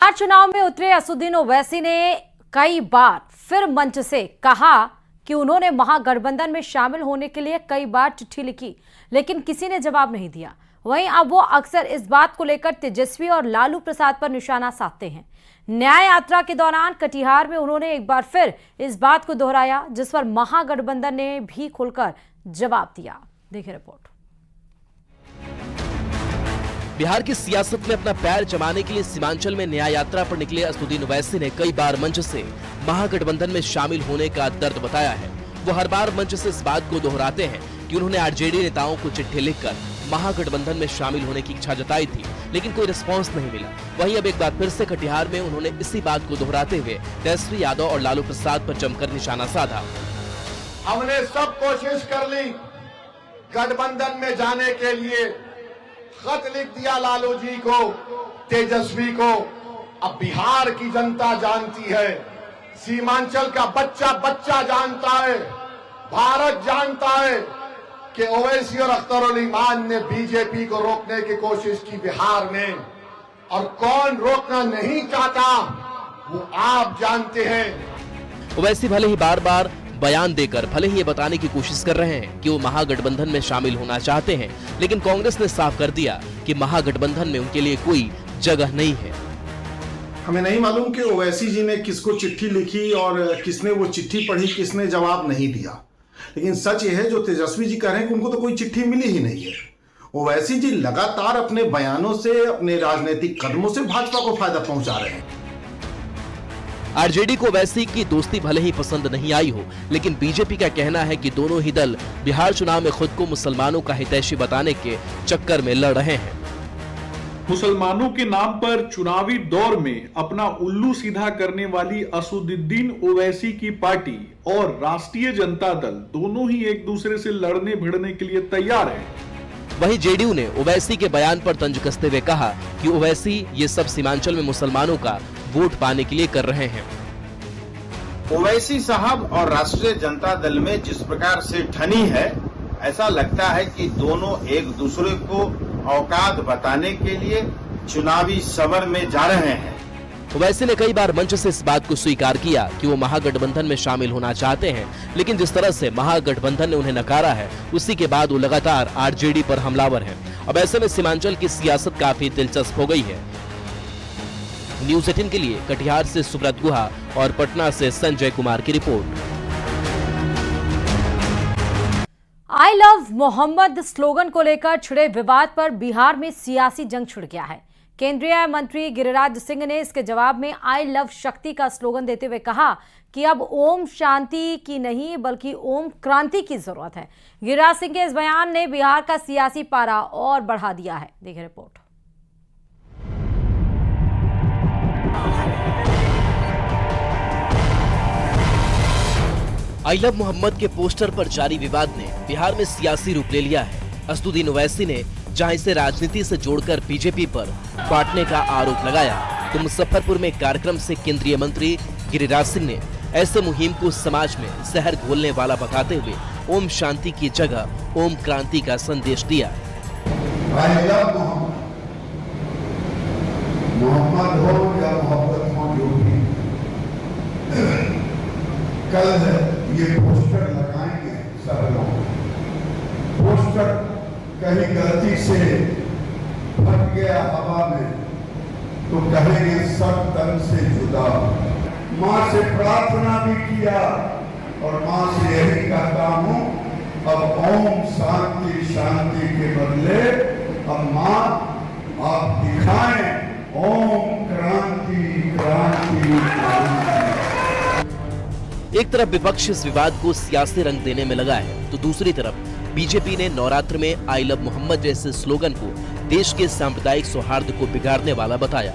बिहार चुनाव में उतरे असदुद्दीन ओवैसी ने कई बार फिर मंच से कहा कि उन्होंने महागठबंधन में शामिल होने के लिए कई बार चिट्ठी लिखी, लेकिन किसी ने जवाब नहीं दिया। वहीं अब वो अक्सर इस बात को लेकर तेजस्वी और लालू प्रसाद पर निशाना साधते हैं। न्याय यात्रा के दौरान कटिहार में उन्होंने एक बार फिर इस बात को दोहराया, जिस पर महागठबंधन ने भी खुलकर जवाब दिया। देखिए रिपोर्ट। बिहार की सियासत में अपना पैर जमाने के लिए सीमांचल में न्याय यात्रा पर निकले असदुद्दीन ओवैसी ने कई बार मंच से महागठबंधन में शामिल होने का दर्द बताया है। वो हर बार मंच से इस बात को दोहराते हैं कि उन्होंने आरजेडी नेताओं को चिट्ठी लिखकर महागठबंधन में शामिल होने की इच्छा जताई थी, लेकिन कोई रिस्पांस नहीं मिला। वहीं अब एक बार फिर से कटिहार में उन्होंने इसी बात को दोहराते हुए तेजस्वी यादव और लालू प्रसाद पर जमकर निशाना साधा। हमने सब कोशिश कर ली गठबंधन में जाने के लिए, खत लिख दिया लालू जी को, तेजस्वी को। अब बिहार की जनता जानती है, सीमांचल का बच्चा बच्चा जानता है, भारत जानता है कि ओवैसी और अख्तर अली मान ने बीजेपी को रोकने की कोशिश की बिहार में, और कौन रोकना नहीं चाहता वो आप जानते हैं। ओवैसी भले ही बार बार बयान देकर भले ही ये बताने की कोशिश कर रहे हैं कि वो महागठबंधन में शामिल होना चाहते हैं, लेकिन कांग्रेस ने साफ कर दिया कि महागठबंधन में उनके लिए कोई जगह नहीं है। हमें नहीं मालूम कि ओवैसी जी ने किसको चिट्ठी लिखी और किसने वो चिट्ठी पढ़ी, किसने जवाब नहीं दिया, लेकिन सच ये है जो तेजस्वी जी कह रहे हैं कि उनको तो कोई चिट्ठी मिली ही नहीं है। ओवैसी जी लगातार अपने बयानों से, अपने राजनीतिक कदमों से भाजपा को फायदा पहुंचा रहे हैं। आरजेडी को ओवैसी की दोस्ती भले ही पसंद नहीं आई हो, लेकिन बीजेपी का कहना है कि दोनों ही दल बिहार चुनाव में खुद को मुसलमानों का हितैषी बताने के चक्कर में लड़ रहे हैं। मुसलमानों के नाम पर चुनावी दौर में अपना उल्लू सीधा करने वाली असदुद्दीन ओवैसी की पार्टी और राष्ट्रीय जनता दल दोनों ही एक दूसरे से लड़ने भिड़ने के लिए तैयार हैं। वहीं जेडीयू ने ओवैसी के बयान पर तंज कसते हुए कहा कि ओवैसी ये सब सीमांचल में मुसलमानों का वोट पाने के लिए कर रहे हैं। ओवैसी साहब और राष्ट्रीय जनता दल में जिस प्रकार से ठनी है, ऐसा लगता है कि दोनों एक दूसरे को औकात बताने के लिए चुनावी समर में जा रहे हैं। ओवैसी ने कई बार मंच से इस बात को स्वीकार किया कि वो महागठबंधन में शामिल होना चाहते हैं, लेकिन जिस तरह से महागठबंधन ने उन्हें नकारा है, उसी के बाद वो लगातार आरजेडी पर हमलावर हैं। अब ऐसे में सीमांचल की सियासत काफी दिलचस्प हो गई है। न्यूज़ 18 के लिए कटिहार से सुब्रत गुहा और पटना से संजय कुमार की रिपोर्ट। आई लव मोहम्मद स्लोगन को लेकर छिड़े विवाद पर बिहार में सियासी जंग छिड़ गया है। केंद्रीय मंत्री गिरिराज सिंह ने इसके जवाब में आई लव शक्ति का स्लोगन देते हुए कहा कि अब ओम शांति की नहीं बल्कि ओम क्रांति की जरूरत है। गिरिराज सिंह के इस बयान ने बिहार का सियासी पारा और बढ़ा दिया है। देखिए रिपोर्ट। आई लव मोहम्मद के पोस्टर पर जारी विवाद ने बिहार में सियासी रूप ले लिया है। असदुद्दीन ओवैसी ने जहां इसे राजनीति से जोड़कर बीजेपी पर बांटने का आरोप लगाया, तो मुजफ्फरपुर में कार्यक्रम से केंद्रीय मंत्री गिरिराज सिंह ने ऐसे मुहिम को समाज में जहर घोलने वाला बताते हुए ओम शांति की जगह ओम क्रांति का संदेश दिया। आई लव मोहम्मद हो या मोहब्बत हो, जो भी, कल ये पोस्टर लगाएंगे सब लोग। पोस्टर कहीं गलती से फट गया हवा में तो कहेंगे सब तन से जुदा। माँ से प्रार्थना भी किया और माँ से यही कहता हूँ, अब ओम शांति शांति के बदले अब माँ आप दिखाएं ओम क्रांति क्रांति क्रांति। एक तरफ विपक्ष इस विवाद को सियासी रंग देने में लगा है, तो दूसरी तरफ बीजेपी ने नवरात्र में आई लव मोहम्मद जैसे स्लोगन को देश के सांप्रदायिक सौहार्द को बिगाड़ने वाला बताया।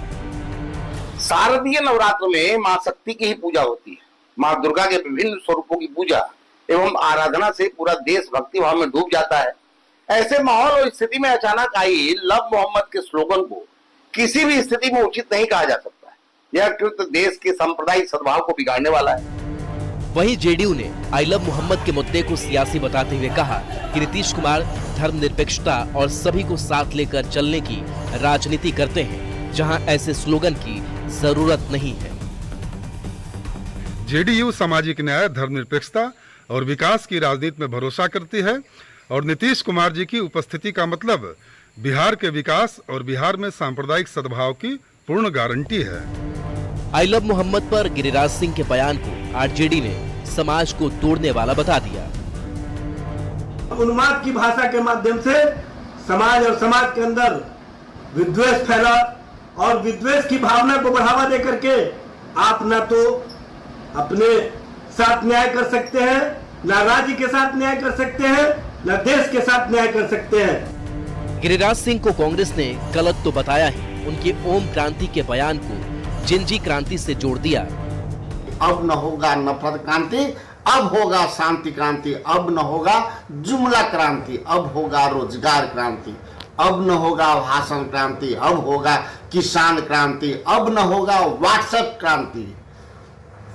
शारदीय नवरात्र में मां शक्ति की ही पूजा होती है। मां दुर्गा के विभिन्न स्वरूपों की पूजा एवं आराधना से पूरा देश भक्ति भाव में डूब जाता है। ऐसे माहौल और स्थिति में अचानक आई लव मोहम्मद के स्लोगन को किसी भी स्थिति में उचित नहीं कहा जा सकता है। यह कृत्य देश के सांप्रदायिक सद्भाव को बिगाड़ने वाला है। वहीं जेडीयू ने आई लव मोहम्मद के मुद्दे को सियासी बताते हुए कहा कि नीतीश कुमार धर्मनिरपेक्षता और सभी को साथ लेकर चलने की राजनीति करते हैं, जहां ऐसे स्लोगन की जरूरत नहीं है। जेडीयू सामाजिक न्याय, धर्मनिरपेक्षता और विकास की राजनीति में भरोसा करती है और नीतीश कुमार जी की उपस्थिति का मतलब बिहार के विकास और बिहार में सांप्रदायिक सद्भाव की पूर्ण गारंटी है। आई लव मोहम्मद पर गिरिराज सिंह के बयान को आरजेडी ने समाज को तोड़ने वाला बता दिया। उन्माद की भाषा के माध्यम से समाज और समाज के अंदर विद्वेष फैला और विद्वेष की भावना को बढ़ावा देकर के आप न तो अपने साथ न्याय कर सकते हैं, न राज्य के साथ न्याय कर सकते हैं, न देश के साथ न्याय कर सकते हैं। गिरिराज सिंह को कांग्रेस ने गलत तो बताया ही, उनके ओम क्रांति के बयान को जिंजी क्रांति से जोड़ दिया। अब न होगा नफरत क्रांति, अब होगा शांति क्रांति, अब न होगा जुमला क्रांति, अब होगा रोजगार क्रांति, अब न होगा भाषण क्रांति, अब होगा किसान क्रांति, अब न होगा व्हाट्सएप क्रांति,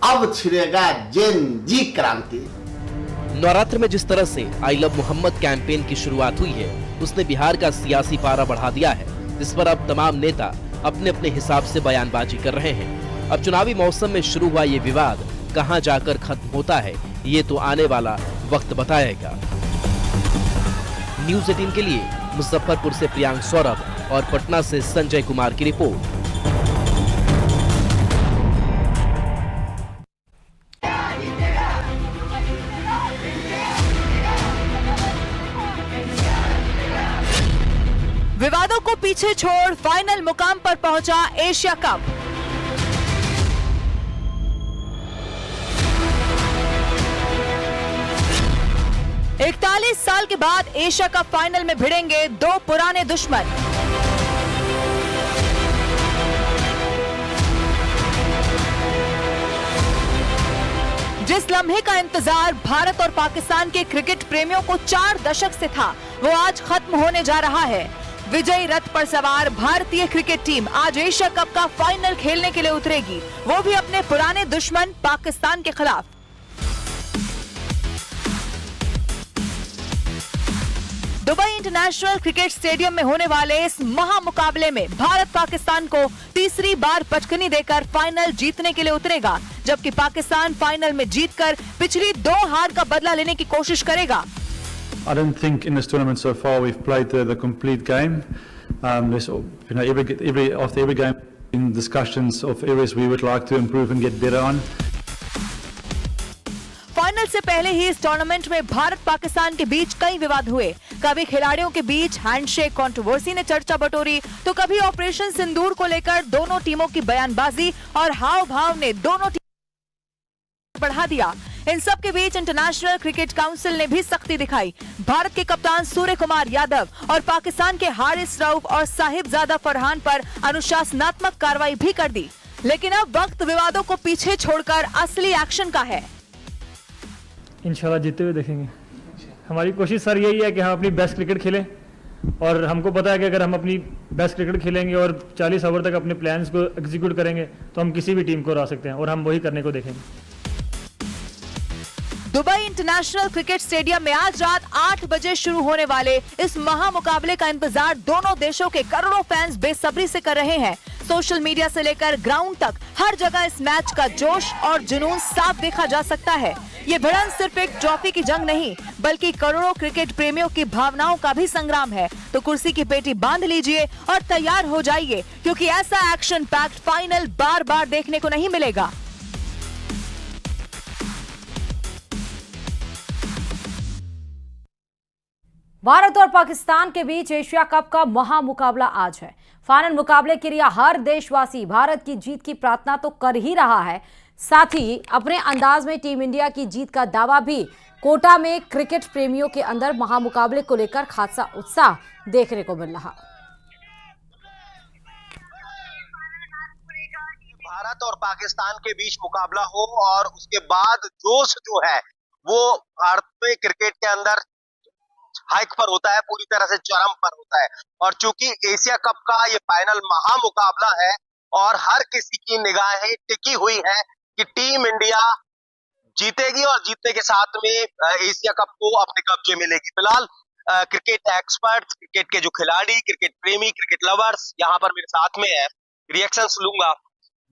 अब छिड़ेगा जेन जी क्रांति। नवरात्र में जिस तरह से आई लव मोहम्मद कैंपेन की शुरुआत हुई है, उसने बिहार का सियासी पारा बढ़ा दिया है, जिस पर अब तमाम नेता अपने अपने हिसाब से बयानबाजी कर रहे हैं। अब चुनावी मौसम में शुरू हुआ ये विवाद कहां जाकर खत्म होता है, ये तो आने वाला वक्त बताएगा। न्यूज़ 18 के लिए मुजफ्फरपुर से प्रियांक सौरभ और पटना से संजय कुमार की रिपोर्ट। विवादों को पीछे छोड़ फाइनल मुकाम पर पहुंचा एशिया कप। इकतालीस साल के बाद एशिया कप फाइनल में भिड़ेंगे दो पुराने दुश्मन। जिस लम्हे का इंतजार भारत और पाकिस्तान के क्रिकेट प्रेमियों को 4 दशक से था, वो आज खत्म होने जा रहा है। विजयी रथ पर सवार भारतीय क्रिकेट टीम आज एशिया कप का फाइनल खेलने के लिए उतरेगी, वो भी अपने पुराने दुश्मन पाकिस्तान के खिलाफ। दुबई इंटरनेशनल क्रिकेट स्टेडियम में होने वाले इस महामुकाबले में भारत पाकिस्तान को तीसरी बार पटकनी देकर फाइनल जीतने के लिए उतरेगा, जबकि पाकिस्तान फाइनल में जीतकर पिछली 2 हार का बदला लेने की कोशिश करेगा। I don't think in this tournament so far we've played the complete game. There's, after every game, in discussions of areas we would like to improve and get better on. Final से पहले ही इस tournament में भारत पाकिस्तान के बीच कई विवाद हुए। कभी खिलाड़ियों के बीच हैंडशेक कंट्रोवर्सी ने चर्चा बटोरी, तो कभी ऑपरेशन सिंदूर को लेकर दोनों टीमों की बयानबाजी और हाव भाव ने दोनों टीम बढ़ा दिया। इन सब के बीच इंटरनेशनल क्रिकेट काउंसिल ने भी सख्ती दिखाई। भारत के कप्तान सूर्य कुमार यादव और पाकिस्तान के हारिस रऊफ और साहिबजादा फरहान पर अनुशासनात्मक कार्रवाई भी कर दी। लेकिन अब वक्त विवादों को पीछे छोड़कर असली एक्शन का है। इंशाल्लाह जीतते हुए देखेंगे। हमारी कोशिश सर यही है कि हम अपनी बेस्ट क्रिकेट खेलें, और हमको पता है कि अगर हम अपनी बेस्ट क्रिकेट खेलेंगे और 40 ओवर तक अपने प्लान्स को एग्जीक्यूट करेंगे तो हम किसी भी टीम को हरा सकते हैं, और हम वही करने को देखेंगे। दुबई इंटरनेशनल क्रिकेट स्टेडियम में आज रात 8 बजे शुरू होने वाले इस महामुकाबले का इंतजार दोनों देशों के करोड़ों फैंस बेसब्री से कर रहे हैं। सोशल मीडिया से लेकर ग्राउंड तक हर जगह इस मैच का जोश और जुनून साफ देखा जा सकता है। ये भिड़ंत सिर्फ एक ट्रॉफी की जंग नहीं, बल्कि करोड़ों क्रिकेट प्रेमियों की भावनाओं का भी संग्राम है। तो कुर्सी की पेटी बांध लीजिए और तैयार हो जाइए, क्योंकि ऐसा एक्शन पैक्ड फाइनल बार बार देखने को नहीं मिलेगा। भारत और पाकिस्तान के बीच एशिया कप का महामुकाबला आज है। फाइनल मुकाबले के लिए हर देशवासी भारत की जीत की प्रार्थना तो कर ही रहा है, साथ ही अपने अंदाज में टीम इंडिया की जीत का दावा भी। कोटा में क्रिकेट प्रेमियों के अंदर महामुकाबले को लेकर खासा उत्साह देखने को मिल रहा। भारत और पाकिस्तान के बीच मुकाबला हो और उसके बाद जोश जो है वो भारतीय क्रिकेट के अंदर हाइक पर होता है, पूरी तरह से चरम पर होता है। और चूंकि एशिया कप का ये फाइनल महामुकाबला है और हर किसी की निगाहें टिकी हुई है कि टीम इंडिया जीतेगी और जीतने के साथ में एशिया कप को अपने कब्जे में लेगी। फिलहाल क्रिकेट एक्सपर्ट, क्रिकेट के जो खिलाड़ी, क्रिकेट प्रेमी, क्रिकेट लवर्स यहाँ पर मेरे साथ में है, रिएक्शंस लूंगा।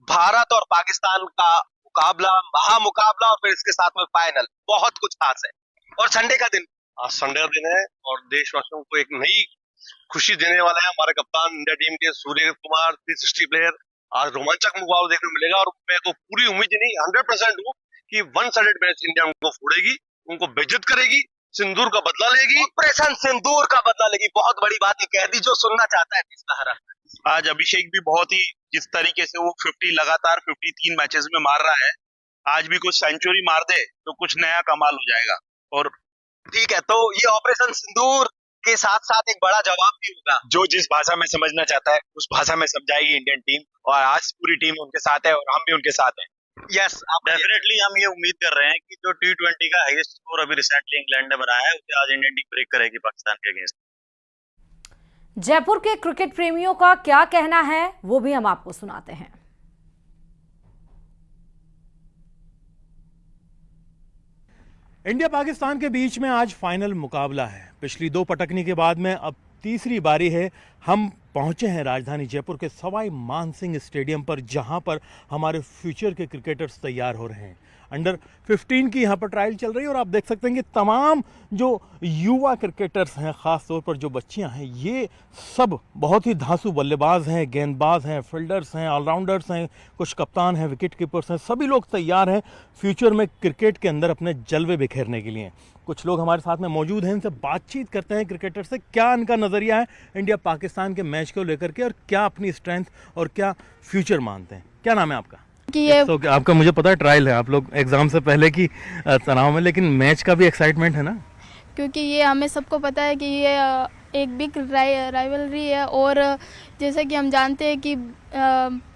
भारत और पाकिस्तान का मुकाबला, महामुकाबला, और फिर इसके साथ में फाइनल, बहुत कुछ खास है। और संडे का दिन, आज संडे का दिन है और देशवासियों को एक नई खुशी देने वाला है। हमारे कप्तान इंडिया टीम के सूर्य कुमार 360 प्लेयर, आज रोमांचक मुकाबला देखने को मिलेगा और मेरे को पूरी उम्मीद नहीं 100% हूँ कि वन साइडेड मैच इंडिया उनको फोड़ेगी, उनको बेइज्जत करेगी, सिंदूर का बदला लेगी, ऑपरेशन सिंदूर का बदला लेगी। बहुत बड़ी बात है, कह दी जो सुनना चाहता है इसका हरा। आज अभिषेक भी बहुत ही, जिस तरीके से वो 50 लगातार 53 मैचेस में मार रहा है, आज भी कुछ सेंचुरी मार दे तो कुछ नया कमाल हो जाएगा। और ठीक है, तो ये ऑपरेशन सिंदूर के साथ साथ एक बड़ा जवाब भी होगा। जो जिस भाषा में समझना चाहता है उस भाषा में समझाएगी इंडियन टीम, और आज पूरी टीम उनके साथ है और हम भी उनके साथ हैं। यस, डेफिनेटली हम ये उम्मीद कर रहे हैं कि जो T20 का हाईएस्ट स्कोर अभी रिसेंटली इंग्लैंड ने बनाया है, उसे आज इंडियन टीम ब्रेक करेगी पाकिस्तान के अगेंस्ट। जयपुर के क्रिकेट प्रेमियों का क्या कहना है वो भी हम आपको सुनाते हैं। इंडिया पाकिस्तान के बीच में आज फाइनल मुकाबला है। पिछली 2 पटकनी के बाद में अब तीसरी बारी है। हम पहुंचे हैं राजधानी जयपुर के सवाई मानसिंह स्टेडियम पर, जहां पर हमारे फ्यूचर के क्रिकेटर्स तैयार हो रहे हैं। अंडर 15 की यहाँ पर ट्रायल चल रही है और आप देख सकते हैं कि तमाम जो युवा क्रिकेटर्स हैं, ख़ास तौर पर जो बच्चियां हैं, ये सब बहुत ही धांसू बल्लेबाज हैं, गेंदबाज हैं, फील्डर्स हैं, ऑलराउंडर्स हैं, कुछ कप्तान हैं, विकेट कीपर्स हैं। सभी लोग तैयार हैं फ्यूचर में क्रिकेट के अंदर अपने जलवे बिखेरने के लिए। कुछ लोग हमारे साथ में मौजूद हैं, इनसे बातचीत करते हैं क्रिकेटर से, क्या इनका नज़रिया है इंडिया पाकिस्तान के मैच को लेकर के और क्या अपनी स्ट्रेंथ और क्या फ्यूचर मानते हैं। क्या नाम है आपका? कि ये तो आपका मुझे पता है ट्रायल है, आप लोग एग्जाम से पहले की तनाव में, लेकिन मैच का भी एक्साइटमेंट है ना? क्योंकि ये हमें सबको पता है कि ये एक बिग राइवलरी है और जैसे कि हम जानते हैं कि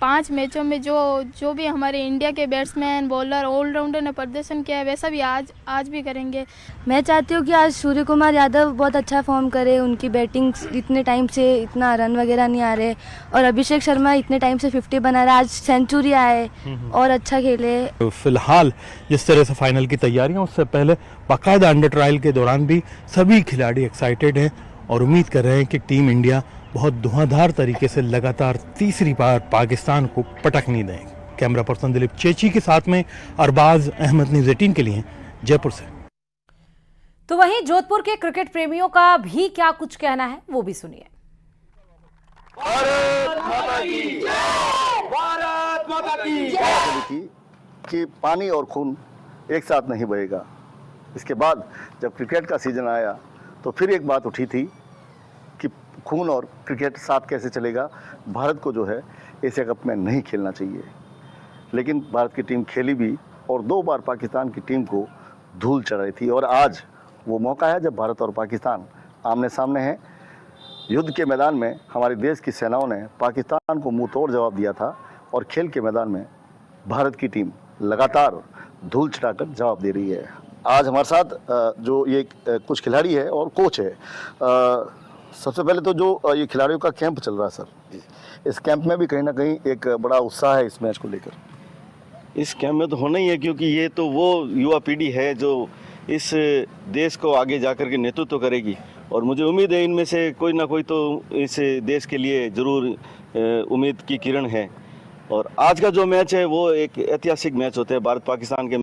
5 मैचों में जो भी हमारे इंडिया के बैट्समैन, बॉलर, ऑलराउंडर ने प्रदर्शन किया है, वैसा भी आज भी करेंगे। मैं चाहती हूँ कि आज सूर्य कुमार यादव बहुत अच्छा फॉर्म करे। उनकी बैटिंग इतने टाइम से इतना रन वगैरह नहीं आ रहे और अभिषेक शर्मा इतने टाइम से 50 बना रहा है, आज सेंचुरी आए और अच्छा खेले। फिलहाल जिस तरह से फाइनल की तैयारियां, उससे पहले बाकायदा अंडर ट्रायल के दौरान भी सभी खिलाड़ी एक्साइटेड हैं और उम्मीद कर रहे हैं कि टीम इंडिया बहुत धुआंधार तरीके से लगातार तीसरी बार पाकिस्तान को पटकनी दें। कैमरा पर्सन दिलीप चेची के साथ में अरबाज अहमद, न्यूज़ 18 के लिए जयपुर से। तो वहीं जोधपुर के क्रिकेट प्रेमियों का भी क्या कुछ कहना है वो भी सुनिए। कि पानी और खून एक साथ नहीं बहेगा। इसके बाद जब क्रिकेट का सीजन आया तो फिर एक बात उठी थी कि खून और क्रिकेट साथ कैसे चलेगा। भारत को जो है एशिया कप में नहीं खेलना चाहिए, लेकिन भारत की टीम खेली भी और 2 बार पाकिस्तान की टीम को धूल चढ़ाई थी। और आज वो मौका है जब भारत और पाकिस्तान आमने सामने हैं। युद्ध के मैदान में हमारे देश की सेनाओं ने पाकिस्तान को मुंह तोड़ जवाब दिया था और खेल के मैदान में भारत की टीम लगातार धूल चढ़ाकर जवाब दे रही है। आज हमारे साथ जो ये कुछ खिलाड़ी है और कोच है। सबसे पहले तो जो ये खिलाड़ियों का कैंप चल रहा है सर, इस कैंप में भी कहीं ना कहीं एक बड़ा उत्साह है इस मैच को लेकर। इस कैंप में तो होना ही है, क्योंकि ये तो वो युवा पीढ़ी है जो इस देश को आगे जाकर के नेतृत्व करेगी और मुझे उम्मीद है इनमें से कोई ना कोई तो इस देश के लिए ज़रूर उम्मीद की किरण है। और आज का जो मैच है वो एक ऐतिहासिक मैच होता है भारत पाकिस्तान के।